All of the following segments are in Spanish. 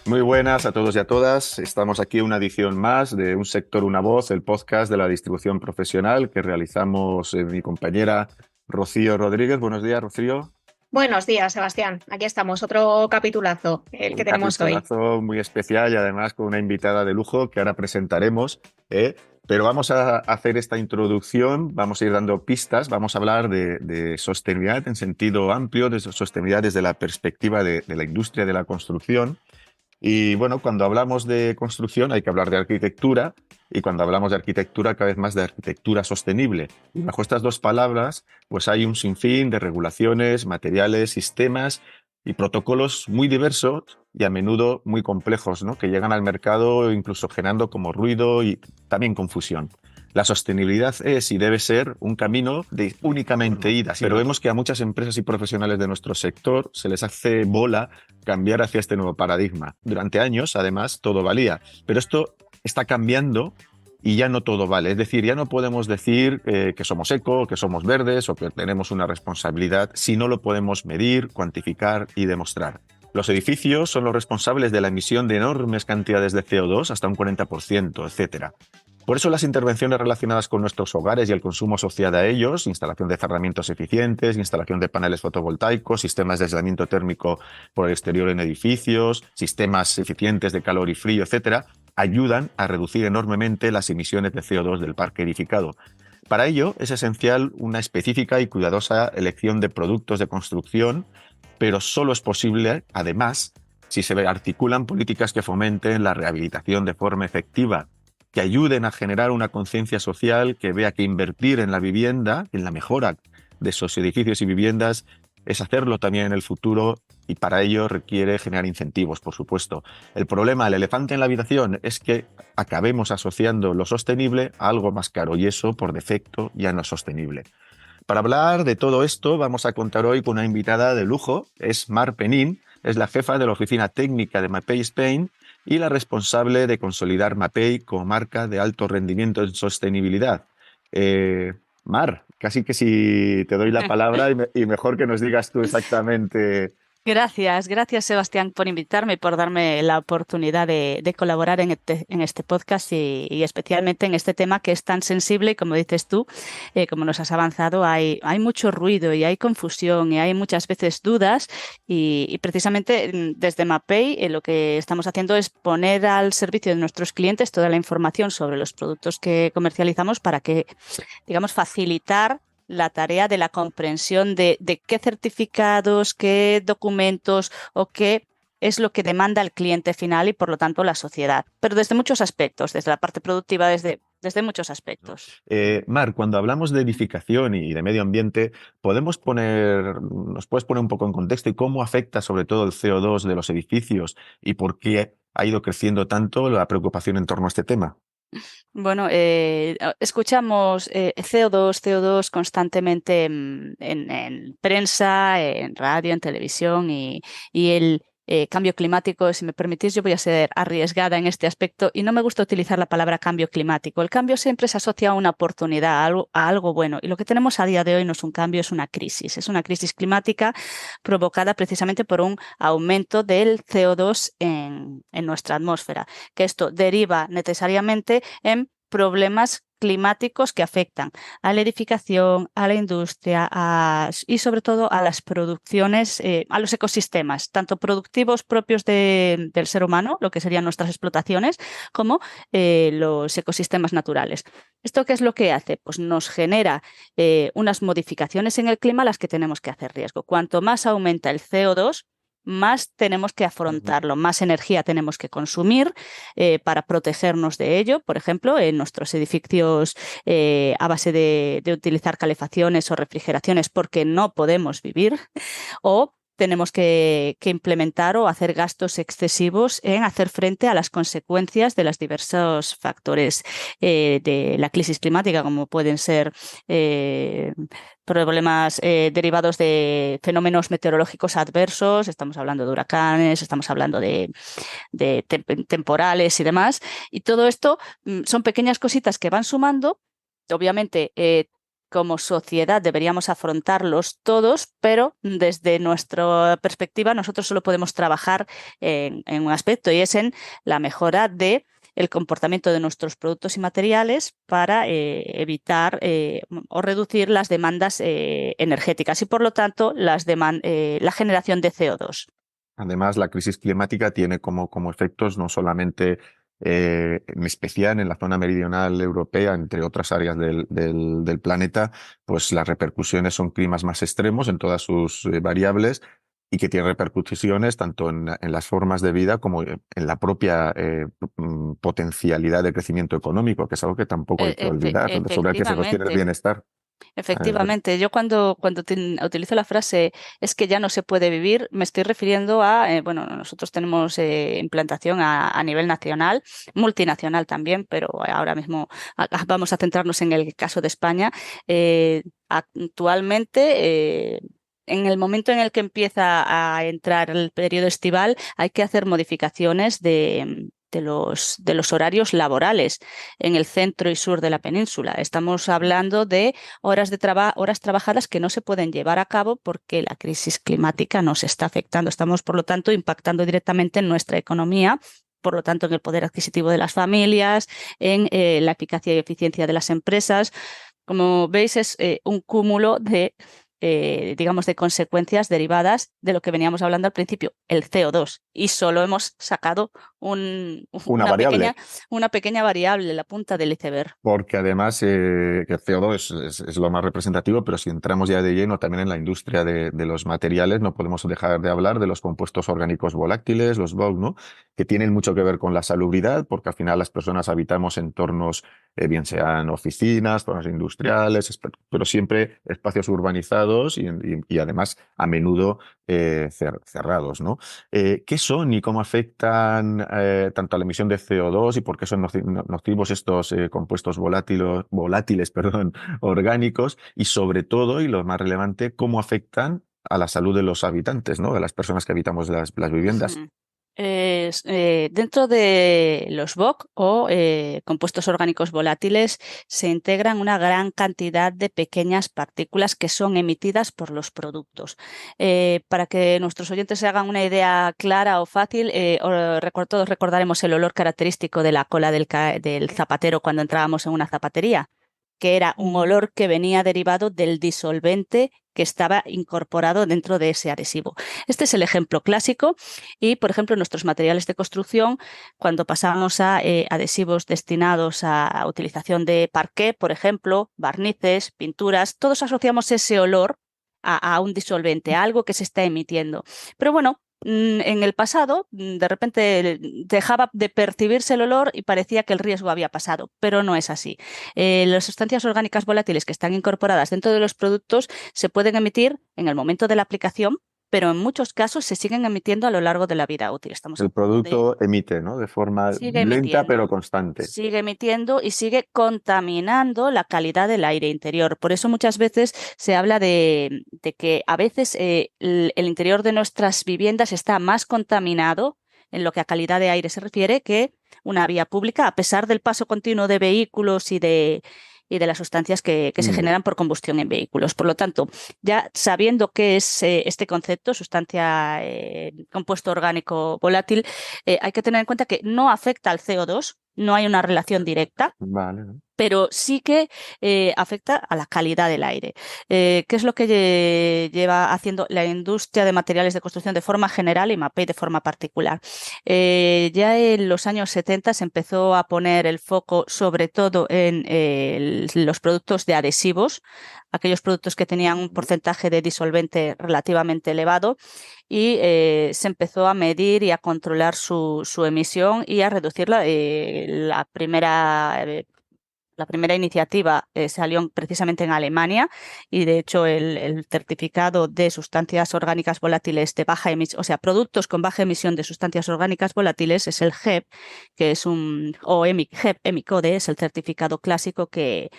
Muy buenas a todos y a todas. Estamos aquí en una edición más de Un Sector, una Voz, el podcast de la distribución profesional que realizamos mi compañera Rocío Rodríguez. Buenos días, Rocío. Buenos días, Sebastián. Aquí estamos, otro capitulazo, el Un que tenemos hoy. capitulazo muy especial y además con una invitada de lujo que ahora presentaremos. Pero vamos a hacer esta introducción, vamos a ir dando pistas, vamos a hablar de sostenibilidad en sentido amplio, de sostenibilidad desde la perspectiva de la industria de la construcción. Y bueno, cuando hablamos de construcción hay que hablar de arquitectura y cuando hablamos de arquitectura cada vez más de arquitectura sostenible. Y bajo estas dos palabras pues hay un sinfín de regulaciones, materiales, sistemas y protocolos muy diversos y a menudo muy complejos, ¿no? Que llegan al mercado incluso generando como ruido y también confusión. La sostenibilidad es y debe ser un camino de únicamente ida, pero vemos que a muchas empresas y profesionales de nuestro sector se les hace bola cambiar hacia este nuevo paradigma. Durante años, además, todo valía, pero esto está cambiando y ya no todo vale. Es decir, ya no podemos decir que somos eco, que somos verdes o que tenemos una responsabilidad si no lo podemos medir, cuantificar y demostrar. Los edificios son los responsables de la emisión de enormes cantidades de CO2, hasta un 40%, etcétera. Por eso las intervenciones relacionadas con nuestros hogares y el consumo asociado a ellos, instalación de cerramientos eficientes, instalación de paneles fotovoltaicos, sistemas de aislamiento térmico por el exterior en edificios, sistemas eficientes de calor y frío, etcétera, ayudan a reducir enormemente las emisiones de CO2 del parque edificado. Para ello es esencial una específica y cuidadosa elección de productos de construcción, pero solo es posible, además, si se articulan políticas que fomenten la rehabilitación de forma efectiva, que ayuden a generar una conciencia social que vea que invertir en la vivienda, en la mejora de esos edificios y viviendas, es hacerlo también en el futuro y para ello requiere generar incentivos, por supuesto. El problema, el elefante en la habitación, es que acabemos asociando lo sostenible a algo más caro y eso, por defecto, ya no es sostenible. Para hablar de todo esto, vamos a contar hoy con una invitada de lujo, es Mar Penín, es la jefa de la oficina técnica de Mapei Spain y la responsable de consolidar Mapei como marca de alto rendimiento en sostenibilidad. Mar, casi que si te doy la palabra y mejor que nos digas tú exactamente. Gracias Sebastián por invitarme y por darme la oportunidad de colaborar en este podcast y especialmente en este tema que es tan sensible y como dices tú, como nos has avanzado, hay mucho ruido y hay confusión y hay muchas veces dudas y precisamente desde Mapei lo que estamos haciendo es poner al servicio de nuestros clientes toda la información sobre los productos que comercializamos para que, digamos, facilitar la tarea de la comprensión de qué certificados, qué documentos o qué es lo que demanda el cliente final y, por lo tanto, la sociedad. Pero desde muchos aspectos, desde la parte productiva, desde muchos aspectos. Mar, cuando hablamos de edificación y de medio ambiente, ¿nos puedes poner un poco en contexto y cómo afecta sobre todo el CO2 de los edificios y por qué ha ido creciendo tanto la preocupación en torno a este tema? Bueno, escuchamos CO2 constantemente en prensa, en radio, en televisión y el cambio climático. Si me permitís, yo voy a ser arriesgada en este aspecto y no me gusta utilizar la palabra cambio climático. El cambio siempre se asocia a una oportunidad, a algo bueno. Y lo que tenemos a día de hoy no es un cambio, es una crisis. Es una crisis climática provocada precisamente por un aumento del CO2 en nuestra atmósfera, que esto deriva necesariamente en problemas climáticos que afectan a la edificación, a la industria y sobre todo a las producciones, a los ecosistemas, tanto productivos propios del ser humano, lo que serían nuestras explotaciones, como los ecosistemas naturales. ¿Esto qué es lo que hace? Pues nos genera unas modificaciones en el clima a las que tenemos que hacer riesgo. Cuanto más aumenta el CO2, más tenemos que afrontarlo, más energía tenemos que consumir para protegernos de ello. Por ejemplo, en nuestros edificios a base de utilizar calefacciones o refrigeraciones porque no podemos vivir o tenemos que implementar o hacer gastos excesivos en hacer frente a las consecuencias de los diversos factores de la crisis climática, como pueden ser problemas derivados de fenómenos meteorológicos adversos, estamos hablando de huracanes, estamos hablando de temporales y demás. Y todo esto son pequeñas cositas que van sumando. Obviamente, como sociedad deberíamos afrontarlos todos, pero desde nuestra perspectiva nosotros solo podemos trabajar en un aspecto, y es en la mejora de el comportamiento de nuestros productos y materiales para evitar o reducir las demandas energéticas y, por lo tanto, la generación de CO2. Además, la crisis climática tiene como efectos no solamente, en especial en la zona meridional europea, entre otras áreas del planeta, pues las repercusiones son climas más extremos en todas sus variables y que tienen repercusiones tanto en las formas de vida como en la propia potencialidad de crecimiento económico, que es algo que tampoco hay que olvidar, sobre el que se sostiene el Efectivamente. bienestar. Efectivamente, yo cuando utilizo la frase es que ya no se puede vivir, me estoy refiriendo a, bueno, nosotros tenemos implantación a nivel nacional, multinacional también, pero ahora mismo vamos a centrarnos en el caso de España. Actualmente, en el momento en el que empieza a entrar el periodo estival, hay que hacer modificaciones de los horarios laborales en el centro y sur de la península. Estamos hablando de horas trabajadas que no se pueden llevar a cabo porque la crisis climática nos está afectando. Estamos, por lo tanto, impactando directamente en nuestra economía, por lo tanto, en el poder adquisitivo de las familias, en la eficacia y eficiencia de las empresas. Como veis, es un cúmulo digamos, de consecuencias derivadas de lo que veníamos hablando al principio, el CO2. Y solo hemos sacado Una variable. una pequeña variable, la punta del iceberg. Porque además que el CO2 es lo más representativo, pero si entramos ya de lleno también en la industria de los materiales, no podemos dejar de hablar de los compuestos orgánicos volátiles, los VOC, ¿no? Que tienen mucho que ver con la salubridad, porque al final las personas habitamos entornos, bien sean oficinas, zonas industriales, pero siempre espacios urbanizados y además a menudo cerrados, ¿no? ¿Qué son y cómo afectan tanto a la emisión de CO2 y por qué son nocivos estos compuestos volátiles, perdón, orgánicos? Y sobre todo, y lo más relevante, cómo afectan a la salud de los habitantes, ¿no? De las personas que habitamos las viviendas. Dentro de los VOC o compuestos orgánicos volátiles se integran una gran cantidad de pequeñas partículas que son emitidas por los productos. Para que nuestros oyentes se hagan una idea clara o fácil, todos recordaremos el olor característico de la cola del zapatero cuando entrábamos en una zapatería, que era un olor que venía derivado del disolvente que estaba incorporado dentro de ese adhesivo. Este es el ejemplo clásico y, por ejemplo, en nuestros materiales de construcción, cuando pasamos a adhesivos destinados a utilización de parqué, por ejemplo, barnices, pinturas, todos asociamos ese olor a un disolvente, a algo que se está emitiendo. Pero bueno, en el pasado, de repente dejaba de percibirse el olor y parecía que el riesgo había pasado, pero no es así. Las sustancias orgánicas volátiles que están incorporadas dentro de los productos se pueden emitir en el momento de la aplicación, pero en muchos casos se siguen emitiendo a lo largo de la vida útil. El producto emite, ¿no? De forma lenta pero constante. Sigue emitiendo y sigue contaminando la calidad del aire interior. Por eso muchas veces se habla de que a veces el interior de nuestras viviendas está más contaminado en lo que a calidad de aire se refiere que una vía pública, a pesar del paso continuo de vehículos y de las sustancias que se generan por combustión en vehículos. Por lo tanto, ya sabiendo qué es este concepto, sustancia compuesto orgánico volátil, hay que tener en cuenta que no afecta al CO2, no hay una relación directa. Vale. Pero sí que afecta a la calidad del aire. ¿Qué es lo que lleva haciendo la industria de materiales de construcción de forma general y MAPEI de forma particular? Ya en los años 70 se empezó a poner el foco sobre todo en los productos de adhesivos, aquellos productos que tenían un porcentaje de disolvente relativamente elevado, y se empezó a medir y a controlar su emisión y a reducirla. La primera iniciativa salió precisamente en Alemania y, de hecho, el certificado de sustancias orgánicas volátiles de baja emisión, o sea, productos con baja emisión de sustancias orgánicas volátiles, es el GEP, que es GEP Emicode, es el certificado clásico que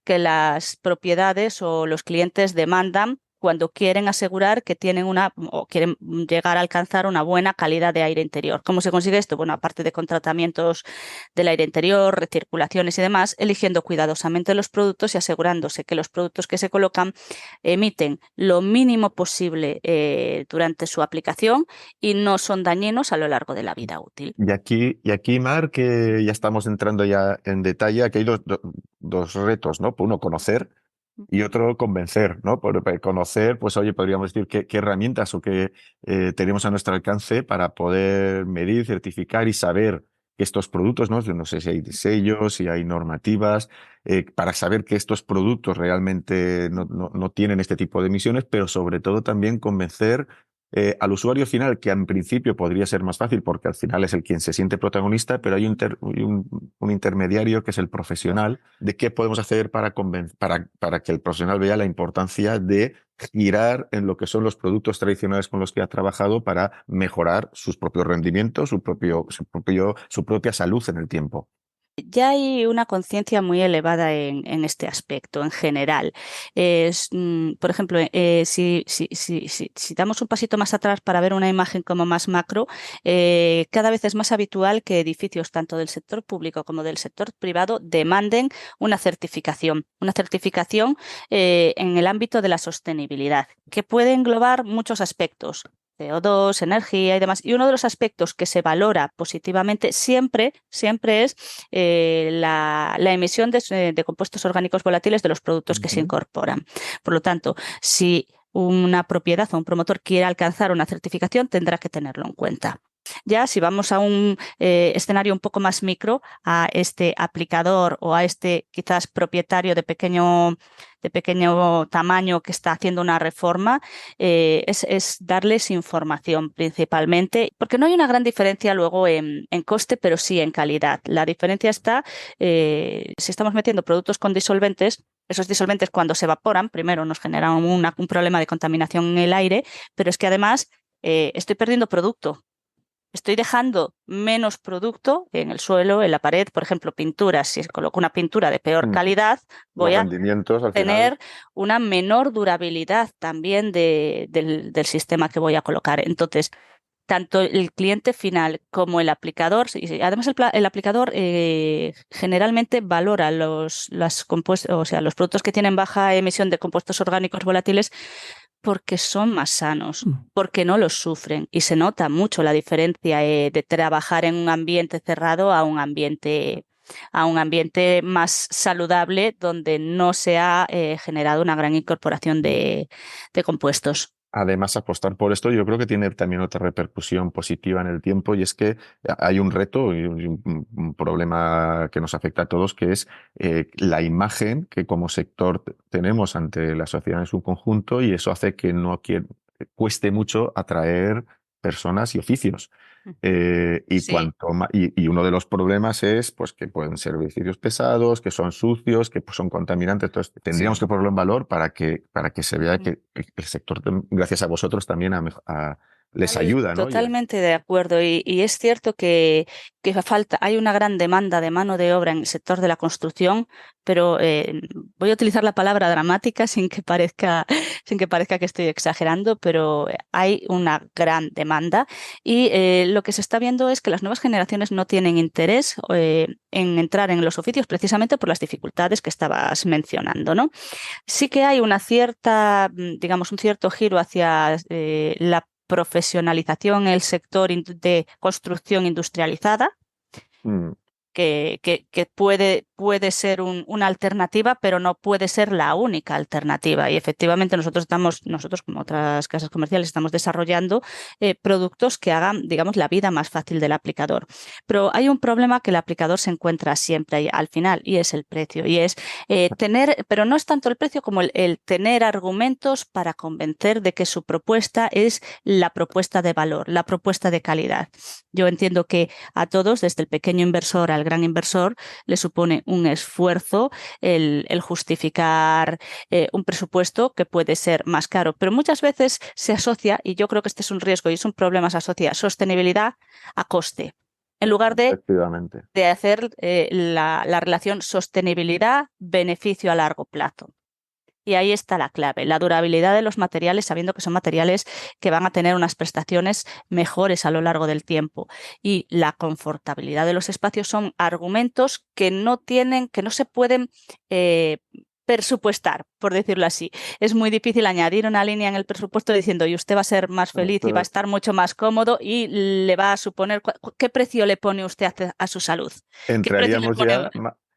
las propiedades o los clientes demandan cuando quieren asegurar que tienen o quieren llegar a alcanzar una buena calidad de aire interior. ¿Cómo se consigue esto? Bueno, aparte de con tratamientos del aire interior, recirculaciones y demás, eligiendo cuidadosamente los productos y asegurándose que los productos que se colocan emiten lo mínimo posible durante su aplicación y no son dañinos a lo largo de la vida útil. Y aquí, Mar, que ya estamos entrando ya en detalle, aquí hay dos retos, ¿no? Uno, conocer y otro, convencer, ¿no? Por conocer, pues oye, podríamos decir qué herramientas o qué tenemos a nuestro alcance para poder medir, certificar y saber que estos productos, ¿no? No sé si hay sellos, si hay normativas, para saber que estos productos realmente no tienen este tipo de emisiones, pero sobre todo también convencer al usuario final, que en principio podría ser más fácil porque al final es el quien se siente protagonista, pero hay un intermediario que es el profesional, de qué podemos hacer para que el profesional vea la importancia de girar en lo que son los productos tradicionales con los que ha trabajado para mejorar sus propios rendimientos, su propia salud en el tiempo. Ya hay una conciencia muy elevada en este aspecto en general. Por ejemplo, si damos un pasito más atrás para ver una imagen como más macro, cada vez es más habitual que edificios tanto del sector público como del sector privado demanden una certificación en el ámbito de la sostenibilidad, que puede englobar muchos aspectos. CO2, energía y demás. Y uno de los aspectos que se valora positivamente siempre es la emisión de compuestos orgánicos volátiles de los productos que se incorporan. Por lo tanto, si una propiedad o un promotor quiere alcanzar una certificación, tendrá que tenerlo en cuenta. Ya si vamos a un escenario un poco más micro, a este aplicador o a este quizás propietario de pequeño tamaño que está haciendo una reforma, es darles información principalmente, porque no hay una gran diferencia luego en coste, pero sí en calidad. La diferencia está si estamos metiendo productos con disolventes. Esos disolventes, cuando se evaporan, primero nos generan un problema de contaminación en el aire, pero es que además estoy perdiendo producto. Estoy dejando menos producto en el suelo, en la pared, por ejemplo, pinturas. Si coloco una pintura de peor calidad, voy a tener una menor durabilidad también del sistema que voy a colocar. Entonces, tanto el cliente final como el aplicador, y además el aplicador generalmente valora los productos que tienen baja emisión de compuestos orgánicos volátiles porque son más sanos, porque no los sufren y se nota mucho la diferencia de trabajar en un ambiente cerrado a un ambiente más saludable donde no se ha generado una gran incorporación de compuestos. Además, apostar por esto yo creo que tiene también otra repercusión positiva en el tiempo, y es que hay un reto y un problema que nos afecta a todos, que es la imagen que como sector tenemos ante la sociedad en su conjunto, y eso hace que cueste mucho atraer personas y oficios. Sí. Y uno de los problemas es pues, que pueden ser edificios pesados, que son sucios, que pues, son contaminantes. Entonces, tendríamos que ponerlo en valor para que se vea que el sector, gracias a vosotros, también les ayuda, ¿no? Totalmente de acuerdo. Y es cierto que hay una gran demanda de mano de obra en el sector de la construcción, pero voy a utilizar la palabra dramática sin que parezca que estoy exagerando, pero hay una gran demanda y lo que se está viendo es que las nuevas generaciones no tienen interés en entrar en los oficios precisamente por las dificultades que estabas mencionando, ¿no? Sí que hay un cierto giro hacia la profesionalización en el sector de construcción industrializada, que puede ser una alternativa, pero no puede ser la única alternativa. Y efectivamente nosotros como otras casas comerciales, estamos desarrollando productos que hagan, digamos, la vida más fácil del aplicador. Pero hay un problema que el aplicador se encuentra siempre ahí, al final, y es el precio. Y es pero no es tanto el precio como el tener argumentos para convencer de que su propuesta es la propuesta de valor, la propuesta de calidad. Yo entiendo que a todos, desde el pequeño inversor al gran inversor, le supone un esfuerzo el justificar un presupuesto que puede ser más caro, pero muchas veces se asocia, y yo creo que este es un riesgo y es un problema, se asocia sostenibilidad a coste, en lugar de hacer la relación sostenibilidad-beneficio a largo plazo. Y ahí está la clave, la durabilidad de los materiales, sabiendo que son materiales que van a tener unas prestaciones mejores a lo largo del tiempo. Y la confortabilidad de los espacios son argumentos que no se pueden presupuestar, por decirlo así. Es muy difícil añadir una línea en el presupuesto diciendo y usted va a ser más feliz y va a estar mucho más cómodo y le va a suponer ¿qué precio le pone usted a su salud? ¿Qué precio le Entraríamos pone? ya,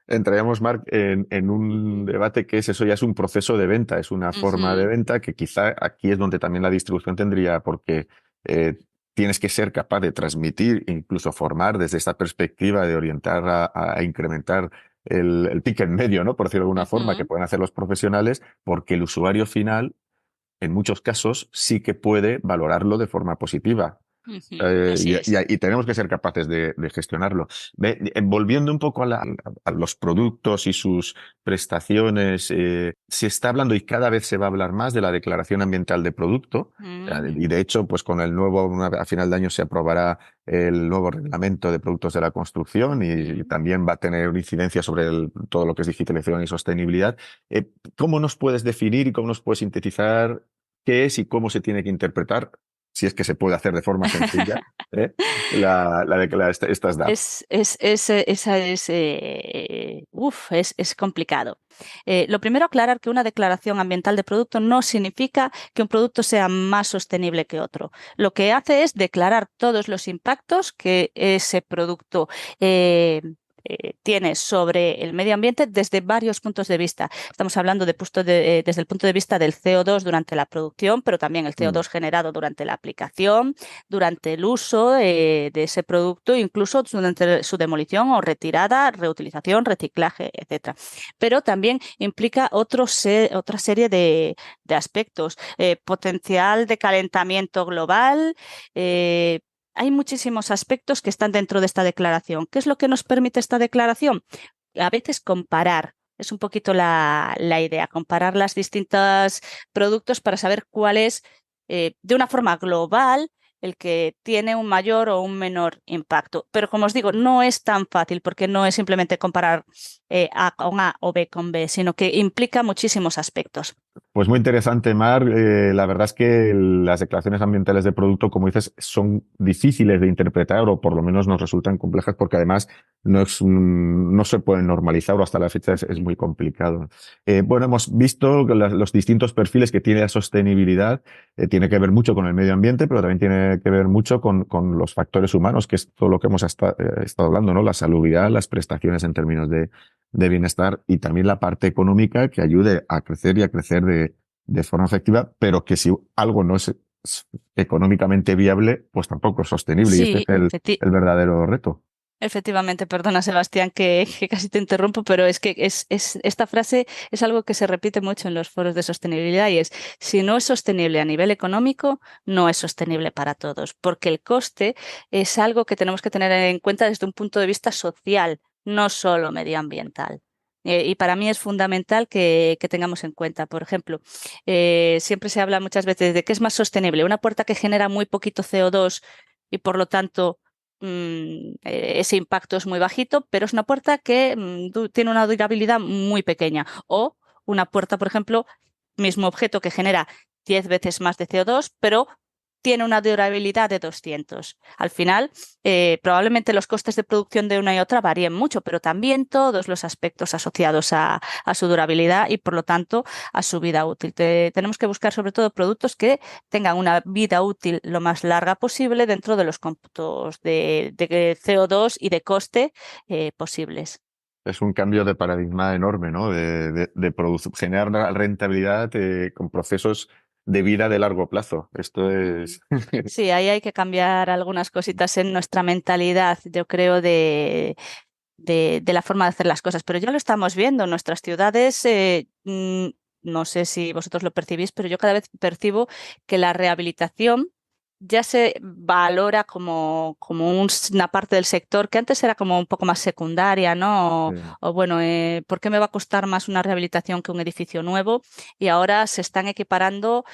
entraríamos, Marc, en un debate que eso ya es un proceso de venta, es una forma de venta que quizá aquí es donde también la distribución tendría, porque eh, tienes que ser capaz de transmitir, incluso formar desde esta perspectiva de orientar a incrementar el ticket medio, ¿no? Por decirlo de alguna forma, que pueden hacer los profesionales, porque el usuario final, en muchos casos, sí que puede valorarlo de forma positiva. Así es. Y tenemos que ser capaces de gestionarlo. Volviendo un poco a los productos y sus prestaciones, se está hablando y cada vez se va a hablar más de la declaración ambiental de producto. Y de hecho, pues con el nuevo, a final de año se aprobará el nuevo reglamento de productos de la construcción y también va a tener una incidencia sobre todo lo que es digitalización y sostenibilidad. ¿Cómo nos puedes definir y cómo nos puedes sintetizar qué es y cómo se tiene que interpretar, si es que se puede hacer de forma sencilla, estas DAP? Es complicado. Lo primero, aclarar que una declaración ambiental de producto no significa que un producto sea más sostenible que otro. Lo que hace es declarar todos los impactos que ese producto tiene sobre el medio ambiente desde varios puntos de vista. Estamos hablando desde el punto de vista del CO2 durante la producción, pero también el CO2 generado durante la aplicación, durante el uso de ese producto, incluso durante su demolición o retirada, reutilización, reciclaje, etc. Pero también implica otra serie de aspectos. Potencial de calentamiento global, hay muchísimos aspectos que están dentro de esta declaración. ¿Qué es lo que nos permite esta declaración? A veces comparar. Es un poquito la idea, comparar los distintos productos para saber cuál es, de una forma global, el que tiene un mayor o un menor impacto. Pero como os digo, no es tan fácil porque no es simplemente comparar A con A o B con B, sino que implica muchísimos aspectos. Pues muy interesante, Mar. La verdad es que las declaraciones ambientales de producto, como dices, son difíciles de interpretar o por lo menos nos resultan complejas porque además no se pueden normalizar o hasta la fecha es muy complicado. Bueno, hemos visto que los distintos perfiles que tiene la sostenibilidad. Tiene que ver mucho con el medio ambiente, pero también tiene que ver mucho con los factores humanos, que es todo lo que hemos estado hablando, ¿no? La salubridad, las prestaciones en términos de bienestar y también la parte económica que ayude a crecer y a crecer de forma efectiva, pero que si algo no es económicamente viable, pues tampoco es sostenible. Y este Sí, es el verdadero reto. efectivamente, perdona Sebastián que casi te interrumpo, pero es que esta frase es algo que se repite mucho en los foros de sostenibilidad y es, si no es sostenible a nivel económico, no es sostenible para todos, porque el coste es algo que tenemos que tener en cuenta desde un punto de vista social, no solo medioambiental. Y para mí es fundamental que tengamos en cuenta, por ejemplo, siempre se habla muchas veces de qué es más sostenible, una puerta que genera muy poquito CO2 y por lo tanto ese impacto es muy bajito, pero es una puerta que tiene una durabilidad muy pequeña. O una puerta, por ejemplo, mismo objeto que genera 10 veces más de CO2, pero tiene una durabilidad de 200. Al final, probablemente los costes de producción de una y otra varíen mucho, pero también todos los aspectos asociados a su durabilidad y, por lo tanto, a su vida útil. Tenemos que buscar sobre todo productos que tengan una vida útil lo más larga posible dentro de los cómputos de CO2 y de coste posibles. Es un cambio de paradigma enorme, ¿no? De generar rentabilidad con procesos de vida de largo plazo. Esto es... Sí, ahí hay que cambiar algunas cositas en nuestra mentalidad, yo creo, de la forma de hacer las cosas, pero ya lo estamos viendo en nuestras ciudades. No sé si vosotros lo percibís, pero yo cada vez percibo que la rehabilitación ya se valora como una parte del sector que antes era como un poco más secundaria, ¿no? Sí. O bueno, ¿por qué me va a costar más una rehabilitación que un edificio nuevo? Y ahora se están equiparando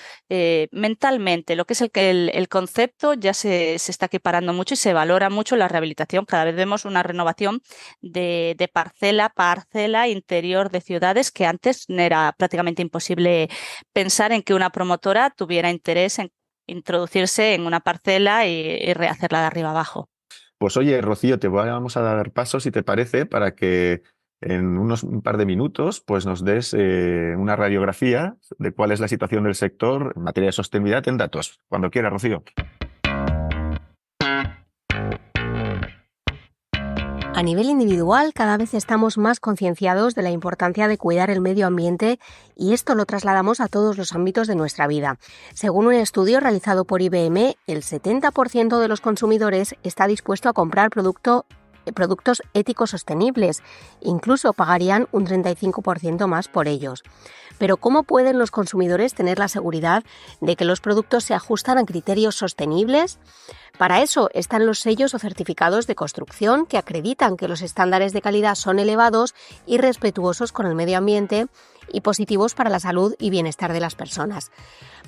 mentalmente. Lo que es el concepto ya se está equiparando mucho y se valora mucho la rehabilitación. Cada vez vemos una renovación de parcela a parcela interior de ciudades que antes era prácticamente imposible pensar en que una promotora tuviera interés en introducirse en una parcela y rehacerla de arriba abajo. Pues oye, Rocío, vamos a dar paso, si te parece, para que en un par de minutos pues nos des una radiografía de cuál es la situación del sector en materia de sostenibilidad en datos. Cuando quieras, Rocío. A nivel individual, cada vez estamos más concienciados de la importancia de cuidar el medio ambiente y esto lo trasladamos a todos los ámbitos de nuestra vida. Según un estudio realizado por IBM, el 70% de los consumidores está dispuesto a comprar productos éticos sostenibles. Incluso pagarían un 35% más por ellos. Pero ¿cómo pueden los consumidores tener la seguridad de que los productos se ajustan a criterios sostenibles? Para eso están los sellos o certificados de construcción que acreditan que los estándares de calidad son elevados y respetuosos con el medio ambiente y positivos para la salud y bienestar de las personas.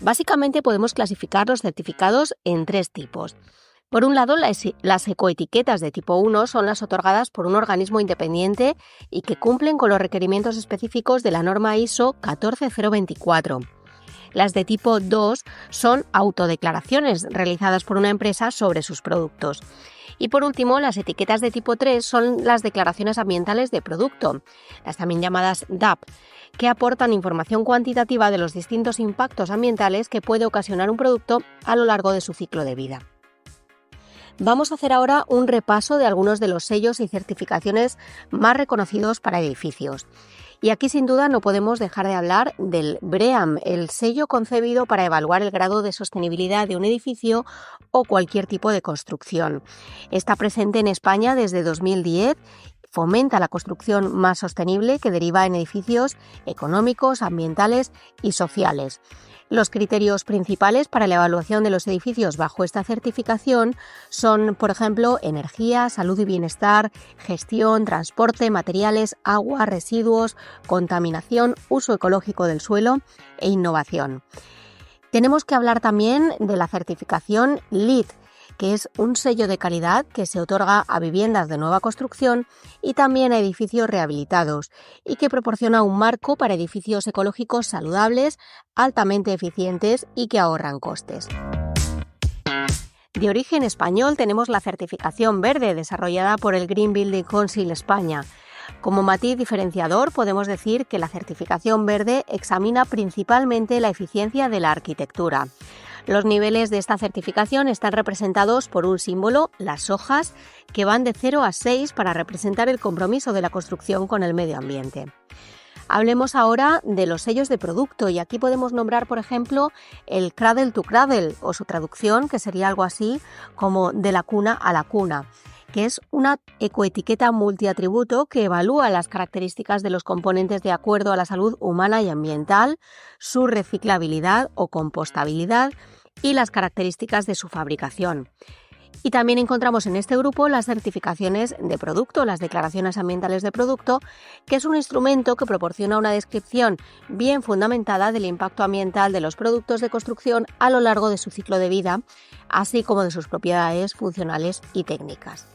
Básicamente podemos clasificar los certificados en 3 tipos. Por un lado, las ecoetiquetas de tipo 1 son las otorgadas por un organismo independiente y que cumplen con los requerimientos específicos de la norma ISO 14024. Las de tipo 2 son autodeclaraciones realizadas por una empresa sobre sus productos. Y por último, las etiquetas de tipo 3 son las declaraciones ambientales de producto, las también llamadas DAP, que aportan información cuantitativa de los distintos impactos ambientales que puede ocasionar un producto a lo largo de su ciclo de vida. Vamos a hacer ahora un repaso de algunos de los sellos y certificaciones más reconocidos para edificios. Y aquí sin duda no podemos dejar de hablar del BREEAM, el sello concebido para evaluar el grado de sostenibilidad de un edificio o cualquier tipo de construcción. Está presente en España desde 2010. Fomenta la construcción más sostenible que deriva en edificios económicos, ambientales y sociales. Los criterios principales para la evaluación de los edificios bajo esta certificación son, por ejemplo, energía, salud y bienestar, gestión, transporte, materiales, agua, residuos, contaminación, uso ecológico del suelo e innovación. Tenemos que hablar también de la certificación LEED, que es un sello de calidad que se otorga a viviendas de nueva construcción y también a edificios rehabilitados y que proporciona un marco para edificios ecológicos saludables, altamente eficientes y que ahorran costes. De origen español tenemos la certificación verde desarrollada por el Green Building Council España. Como matiz diferenciador podemos decir que la certificación verde examina principalmente la eficiencia de la arquitectura. Los niveles de esta certificación están representados por un símbolo, las hojas, que van de 0 a 6 para representar el compromiso de la construcción con el medio ambiente. Hablemos ahora de los sellos de producto y aquí podemos nombrar, por ejemplo, el Cradle to Cradle o su traducción, que sería algo así como de la cuna a la cuna, que es una ecoetiqueta multiatributo que evalúa las características de los componentes de acuerdo a la salud humana y ambiental, su reciclabilidad o compostabilidad y las características de su fabricación. Y también encontramos en este grupo las certificaciones de producto, las declaraciones ambientales de producto, que es un instrumento que proporciona una descripción bien fundamentada del impacto ambiental de los productos de construcción a lo largo de su ciclo de vida, así como de sus propiedades funcionales y técnicas.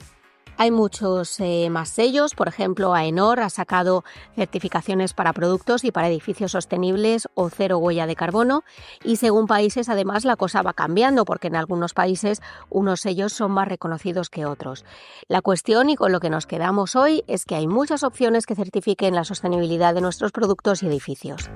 Hay muchos más sellos, por ejemplo, AENOR ha sacado certificaciones para productos y para edificios sostenibles o cero huella de carbono y según países además la cosa va cambiando porque en algunos países unos sellos son más reconocidos que otros. La cuestión y con lo que nos quedamos hoy es que hay muchas opciones que certifiquen la sostenibilidad de nuestros productos y edificios.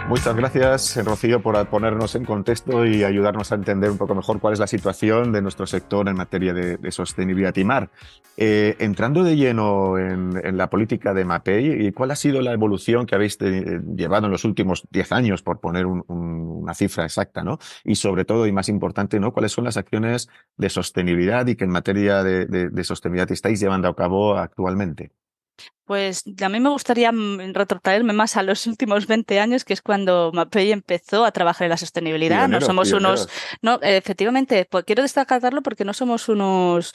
Muchas gracias, Rocío, por ponernos en contexto y ayudarnos a entender un poco mejor cuál es la situación de nuestro sector en materia de sostenibilidad y mar. Entrando de lleno en la política de MAPEI, ¿cuál ha sido la evolución que habéis llevado en los últimos 10 años, por poner una cifra exacta, ¿no? Y sobre todo, y más importante, ¿no? ¿Cuáles son las acciones de sostenibilidad y que en materia de sostenibilidad estáis llevando a cabo actualmente? Pues a mí me gustaría retrotraerme más a los últimos 20 años, que es cuando Mapei empezó a trabajar en la sostenibilidad. No Pioneros, somos unos, pioneros. no, efectivamente, pues quiero destacarlo porque no somos unos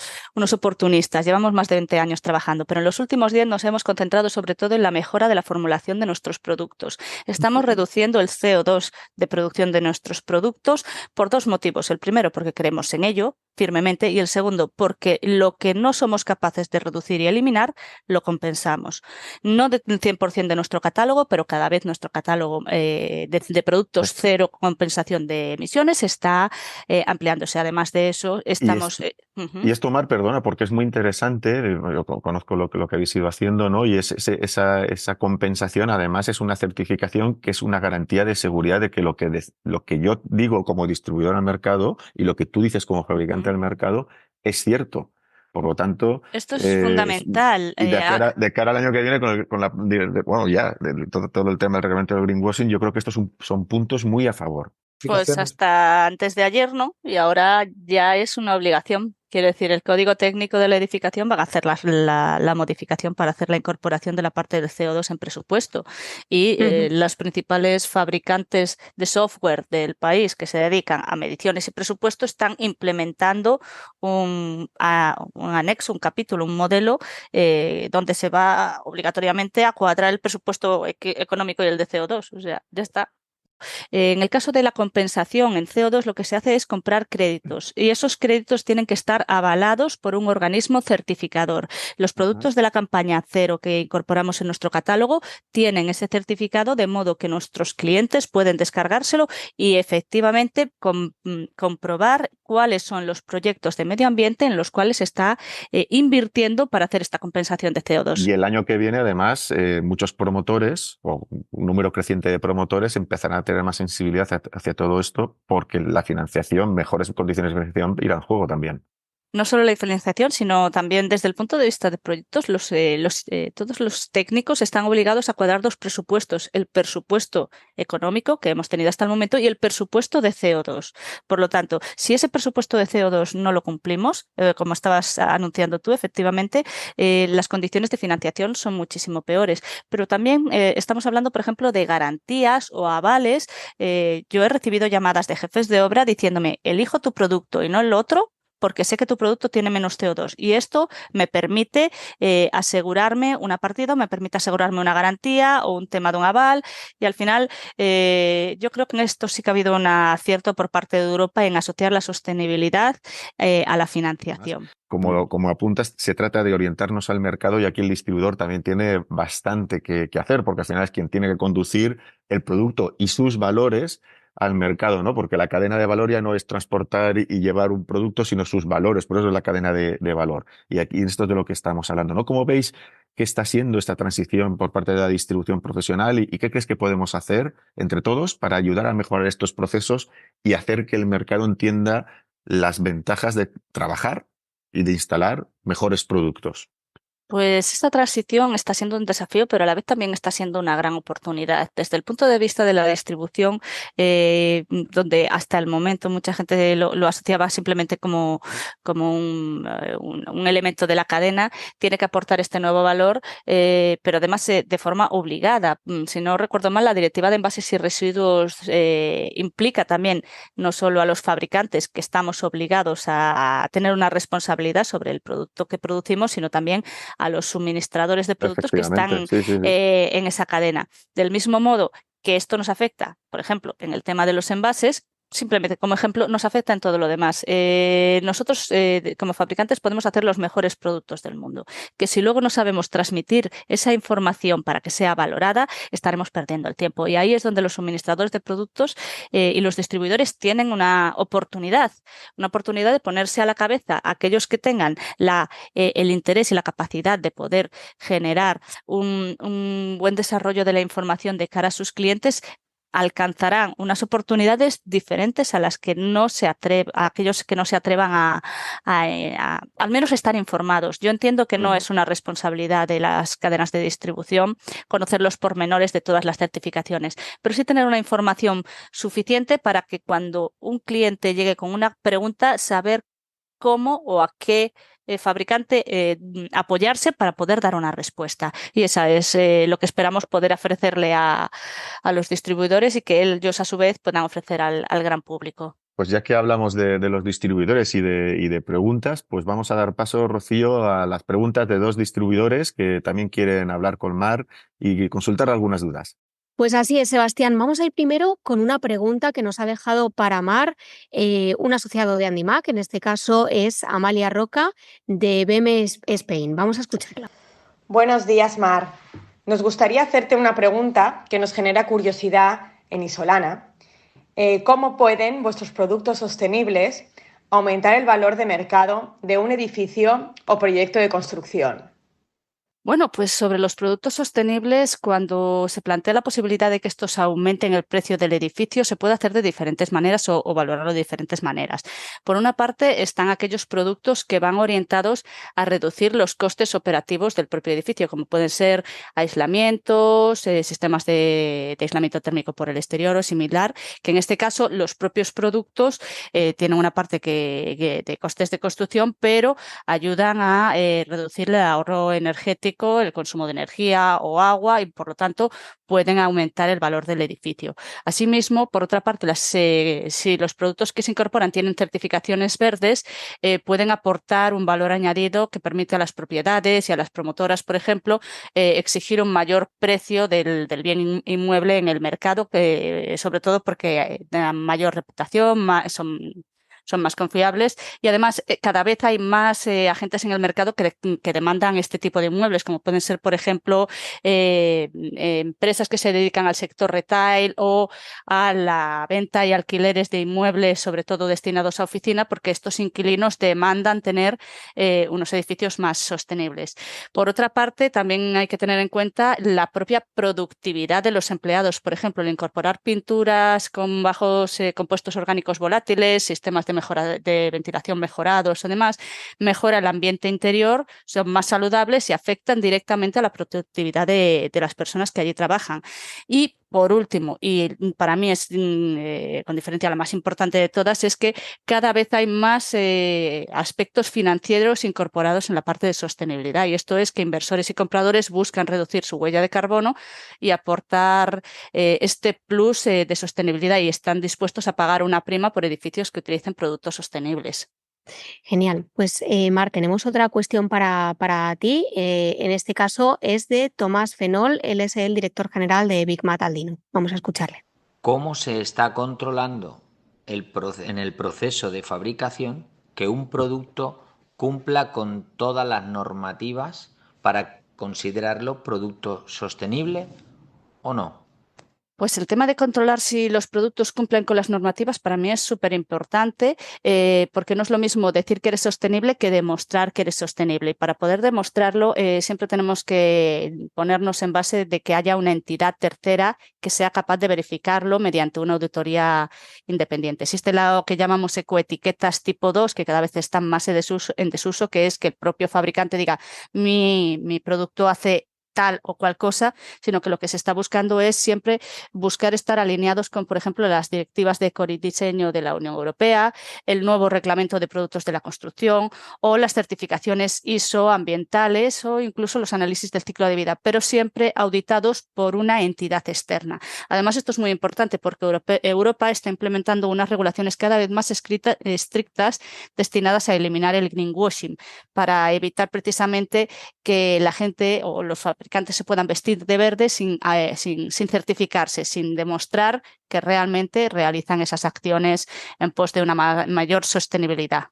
oportunistas. Llevamos más de 20 años trabajando, pero en los últimos 10 nos hemos concentrado sobre todo en la mejora de la formulación de nuestros productos. Estamos reduciendo el CO2 de producción de nuestros productos por dos motivos. El primero, porque creemos en ello firmemente, y el segundo, porque lo que no somos capaces de reducir y eliminar, lo compensamos. No del 100% de nuestro catálogo, pero cada vez nuestro catálogo de productos cero compensación de emisiones está ampliándose. Además de eso, Y estamos... Y esto, Mar, perdona, porque es muy interesante, yo conozco lo que habéis ido haciendo, ¿no? Y esa compensación, además, es una certificación que es una garantía de seguridad de que lo que yo digo como distribuidor al mercado y lo que tú dices como fabricante al mercado es cierto. Por lo tanto, Esto es fundamental. y de cara al año que viene, bueno, ya, todo el tema del reglamento del greenwashing, yo creo que estos son puntos muy a favor. Pues hasta antes de ayer, ¿no? Y ahora ya es una obligación. Quiero decir, el código técnico de la edificación van a hacer la modificación para hacer la incorporación de la parte del CO2 en presupuesto. Y los principales fabricantes de software del país que se dedican a mediciones y presupuesto están implementando un anexo, un capítulo, un modelo donde se va obligatoriamente a cuadrar el presupuesto económico y el de CO2. O sea, ya está. En el caso de la compensación en CO2, lo que se hace es comprar créditos y esos créditos tienen que estar avalados por un organismo certificador. Los productos de la campaña cero que incorporamos en nuestro catálogo tienen ese certificado, de modo que nuestros clientes pueden descargárselo y efectivamente comprobar cuáles son los proyectos de medio ambiente en los cuales se está invirtiendo para hacer esta compensación de CO2. Y el año que viene, además, muchos promotores, o un número creciente de promotores, empezarán a tener más sensibilidad hacia todo esto, porque la financiación, mejores condiciones de financiación, irán en juego también. No solo la financiación, sino también desde el punto de vista de proyectos, todos los técnicos están obligados a cuadrar dos presupuestos, el presupuesto económico que hemos tenido hasta el momento y el presupuesto de CO2. Por lo tanto, si ese presupuesto de CO2 no lo cumplimos, como estabas anunciando tú, efectivamente, las condiciones de financiación son muchísimo peores. Pero también estamos hablando, por ejemplo, de garantías o avales. Yo he recibido llamadas de jefes de obra diciéndome, elijo tu producto y no el otro, porque sé que tu producto tiene menos CO2 y esto me permite asegurarme una partida, me permite asegurarme una garantía o un tema de un aval y al final yo creo que en esto sí que ha habido un acierto por parte de Europa en asociar la sostenibilidad a la financiación. Como apuntas, se trata de orientarnos al mercado y aquí el distribuidor también tiene bastante que hacer, porque al final es quien tiene que conducir el producto y sus valores al mercado, ¿no? Porque la cadena de valor ya no es transportar y llevar un producto, sino sus valores, por eso es la cadena de valor. Y aquí esto es de lo que estamos hablando, ¿no? ¿Cómo veis que está siendo esta transición por parte de la distribución profesional y qué crees que podemos hacer entre todos para ayudar a mejorar estos procesos y hacer que el mercado entienda las ventajas de trabajar y de instalar mejores productos? Pues esta transición está siendo un desafío, pero a la vez también está siendo una gran oportunidad. Desde el punto de vista de la distribución, donde hasta el momento mucha gente lo asociaba simplemente como un elemento de la cadena, tiene que aportar este nuevo valor, pero además de forma obligada. Si no recuerdo mal, la Directiva de Envases y Residuos implica también no solo a los fabricantes, que estamos obligados a tener una responsabilidad sobre el producto que producimos, sino también a los suministradores de productos que están sí. en esa cadena. Del mismo modo que esto nos afecta, por ejemplo, en el tema de los envases, simplemente como ejemplo, nos afecta en todo lo demás. Nosotros, como fabricantes, podemos hacer los mejores productos del mundo, que si luego no sabemos transmitir esa información para que sea valorada, estaremos perdiendo el tiempo. Y ahí es donde los suministradores de productos y los distribuidores tienen una oportunidad de ponerse a la cabeza a aquellos que tengan el interés y la capacidad de poder generar un buen desarrollo de la información de cara a sus clientes. Alcanzarán unas oportunidades diferentes a las que a aquellos que no se atrevan a al menos estar informados. Yo entiendo que no es una responsabilidad de las cadenas de distribución conocer los pormenores de todas las certificaciones, pero sí tener una información suficiente para que cuando un cliente llegue con una pregunta, saber cómo o a qué fabricante apoyarse para poder dar una respuesta. Y esa es lo que esperamos poder ofrecerle a los distribuidores y que ellos a su vez puedan ofrecer al gran público. Pues ya que hablamos de los distribuidores y de preguntas, pues vamos a dar paso, Rocío, a las preguntas de dos distribuidores que también quieren hablar con Mar y consultar algunas dudas. Pues así es, Sebastián. Vamos a ir primero con una pregunta que nos ha dejado para Mar un asociado de Andimac, en este caso es Amalia Roca de BM Spain. Vamos a escucharla. Buenos días, Mar. Nos gustaría hacerte una pregunta que nos genera curiosidad en Isolana. ¿Cómo pueden vuestros productos sostenibles aumentar el valor de mercado de un edificio o proyecto de construcción? Bueno, pues sobre los productos sostenibles, cuando se plantea la posibilidad de que estos aumenten el precio del edificio, se puede hacer de diferentes maneras o valorarlo de diferentes maneras. Por una parte, están aquellos productos que van orientados a reducir los costes operativos del propio edificio, como pueden ser aislamientos, sistemas de aislamiento térmico por el exterior o similar, que en este caso los propios productos tienen una parte de costes de construcción, pero ayudan a reducir el ahorro energético, el consumo de energía o agua y, por lo tanto, pueden aumentar el valor del edificio. Asimismo, por otra parte, si los productos que se incorporan tienen certificaciones verdes, pueden aportar un valor añadido que permite a las propiedades y a las promotoras, por ejemplo, exigir un mayor precio del bien inmueble en el mercado, sobre todo porque dan mayor reputación, son más confiables y además cada vez hay más agentes en el mercado que demandan este tipo de inmuebles, como pueden ser, por ejemplo, empresas que se dedican al sector retail o a la venta y alquileres de inmuebles, sobre todo destinados a oficina, porque estos inquilinos demandan tener unos edificios más sostenibles. Por otra parte, también hay que tener en cuenta la propia productividad de los empleados. Por ejemplo, el incorporar pinturas con bajos compuestos orgánicos volátiles, sistemas de mejora de ventilación mejorados o demás, mejora el ambiente interior, son más saludables y afectan directamente a la productividad de las personas que allí trabajan. Y por último, y para mí es con diferencia la más importante de todas, es que cada vez hay más aspectos financieros incorporados en la parte de sostenibilidad, y esto es que inversores y compradores buscan reducir su huella de carbono y aportar este plus de sostenibilidad, y están dispuestos a pagar una prima por edificios que utilicen productos sostenibles. Genial. Pues, Mar, tenemos otra cuestión para ti. En este caso es de Tomás Fenol, él es el director general de Big Mat Aldino. Vamos a escucharle. ¿Cómo se está controlando en el proceso de fabricación que un producto cumpla con todas las normativas para considerarlo producto sostenible o no? Pues el tema de controlar si los productos cumplen con las normativas para mí es súper importante, porque no es lo mismo decir que eres sostenible que demostrar que eres sostenible. Y para poder demostrarlo siempre tenemos que ponernos en base de que haya una entidad tercera que sea capaz de verificarlo mediante una auditoría independiente. Existe lo que llamamos ecoetiquetas tipo 2, que cada vez están más en desuso, que es que el propio fabricante diga mi producto hace tal o cual cosa, sino que lo que se está buscando es siempre buscar estar alineados con, por ejemplo, las directivas de ecodiseño de la Unión Europea, el nuevo reglamento de productos de la construcción o las certificaciones ISO ambientales o incluso los análisis del ciclo de vida, pero siempre auditados por una entidad externa. Además, esto es muy importante porque Europa está implementando unas regulaciones cada vez más estrictas destinadas a eliminar el greenwashing, para evitar precisamente que la gente o los fabricantes se puedan vestir de verde sin certificarse, sin demostrar que realmente realizan esas acciones en pos de una mayor sostenibilidad.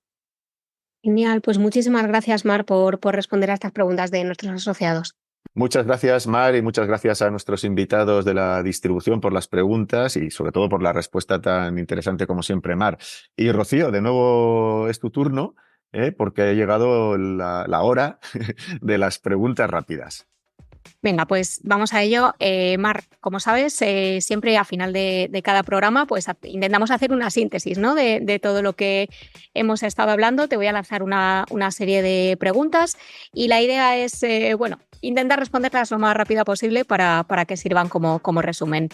Genial, pues muchísimas gracias, Mar, por responder a estas preguntas de nuestros asociados. Muchas gracias, Mar, y muchas gracias a nuestros invitados de la distribución por las preguntas y sobre todo por la respuesta tan interesante como siempre, Mar. Y Rocío, de nuevo es tu turno, porque ha llegado la hora de las preguntas rápidas. Venga, pues vamos a ello. Mar, como sabes, siempre a final de cada programa pues intentamos hacer una síntesis, ¿no?, de todo lo que hemos estado hablando. Te voy a lanzar una serie de preguntas y la idea es, intentar responderlas lo más rápido posible para que sirvan como resumen.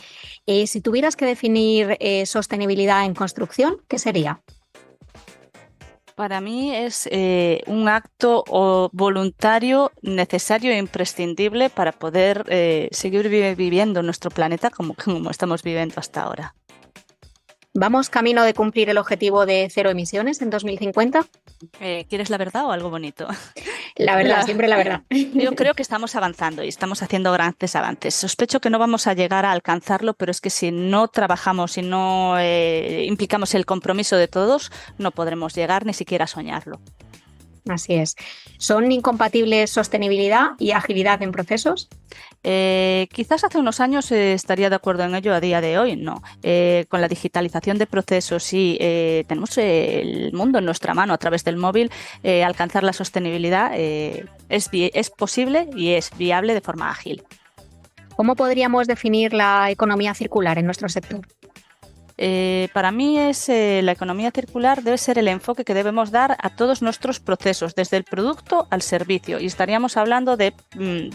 Si tuvieras que definir sostenibilidad en construcción, ¿qué sería? Para mí es un acto voluntario, necesario e imprescindible para poder seguir viviendo nuestro planeta como estamos viviendo hasta ahora. ¿Vamos camino de cumplir el objetivo de 0 emisiones en 2050? ¿Quieres la verdad o algo bonito? La verdad, siempre la verdad. Yo creo que estamos avanzando y estamos haciendo grandes avances. Sospecho que no vamos a llegar a alcanzarlo, pero es que si no trabajamos, si no implicamos el compromiso de todos, no podremos llegar ni siquiera a soñarlo. Así es. ¿Son incompatibles sostenibilidad y agilidad en procesos? Quizás hace unos años estaría de acuerdo en ello, a día de hoy no. Con la digitalización de procesos y tenemos el mundo en nuestra mano a través del móvil, alcanzar la sostenibilidad es posible y es viable de forma ágil. ¿Cómo podríamos definir la economía circular en nuestro sector? Para mí la economía circular debe ser el enfoque que debemos dar a todos nuestros procesos, desde el producto al servicio. Y estaríamos hablando de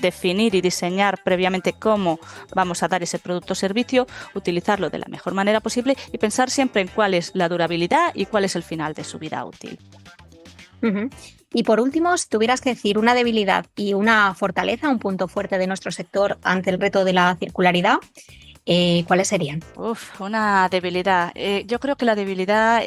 definir y diseñar previamente cómo vamos a dar ese producto o servicio, utilizarlo de la mejor manera posible y pensar siempre en cuál es la durabilidad y cuál es el final de su vida útil. Uh-huh. Y por último, si tuvieras que decir una debilidad y una fortaleza, un punto fuerte de nuestro sector ante el reto de la circularidad, ¿cuáles serían? Una debilidad. Yo creo que la debilidad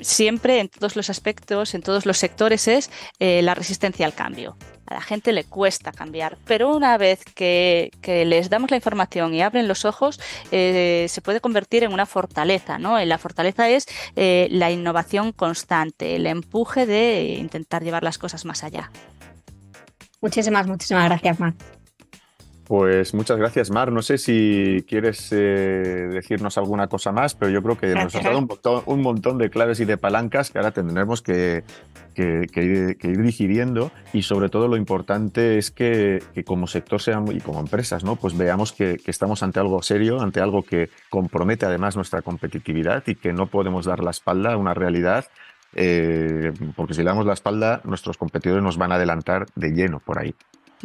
siempre, en todos los aspectos, en todos los sectores, es la resistencia al cambio. A la gente le cuesta cambiar, pero una vez que les damos la información y abren los ojos, se puede convertir en una fortaleza, ¿no? La fortaleza es la innovación constante, el empuje de intentar llevar las cosas más allá. Muchísimas gracias, Mar. Pues muchas gracias, Mar. No sé si quieres decirnos alguna cosa más, pero yo creo que nos has dado un montón de claves y de palancas que ahora tendremos que ir digiriendo, y sobre todo lo importante es que como sector y como empresas, ¿no? Pues veamos que estamos ante algo serio, ante algo que compromete además nuestra competitividad y que no podemos dar la espalda a una realidad, porque si le damos la espalda, nuestros competidores nos van a adelantar de lleno por ahí.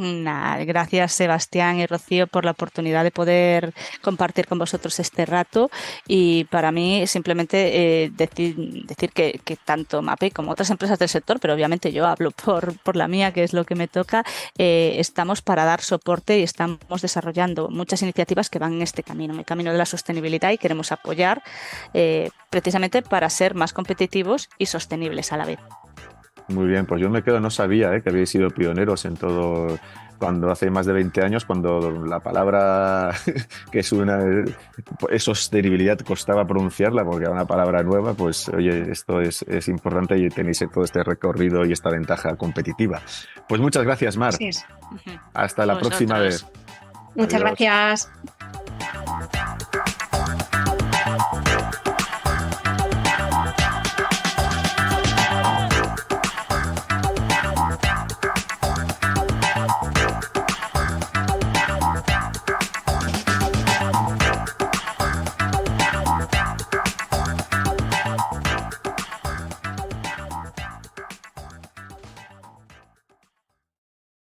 Gracias, Sebastián y Rocío, por la oportunidad de poder compartir con vosotros este rato, y para mí simplemente decir que tanto MAPE como otras empresas del sector, pero obviamente yo hablo por la mía, que es lo que me toca, estamos para dar soporte y estamos desarrollando muchas iniciativas que van en este camino, en el camino de la sostenibilidad, y queremos apoyar precisamente para ser más competitivos y sostenibles a la vez. Muy bien, pues yo me quedo, no sabía que habéis sido pioneros en todo, cuando hace más de 20 años, cuando la palabra que suena sostenibilidad costaba pronunciarla porque era una palabra nueva, pues oye, esto es importante y tenéis todo este recorrido y esta ventaja competitiva. Pues muchas gracias, Mar. Así es. Hasta la próxima vez. Muchas gracias.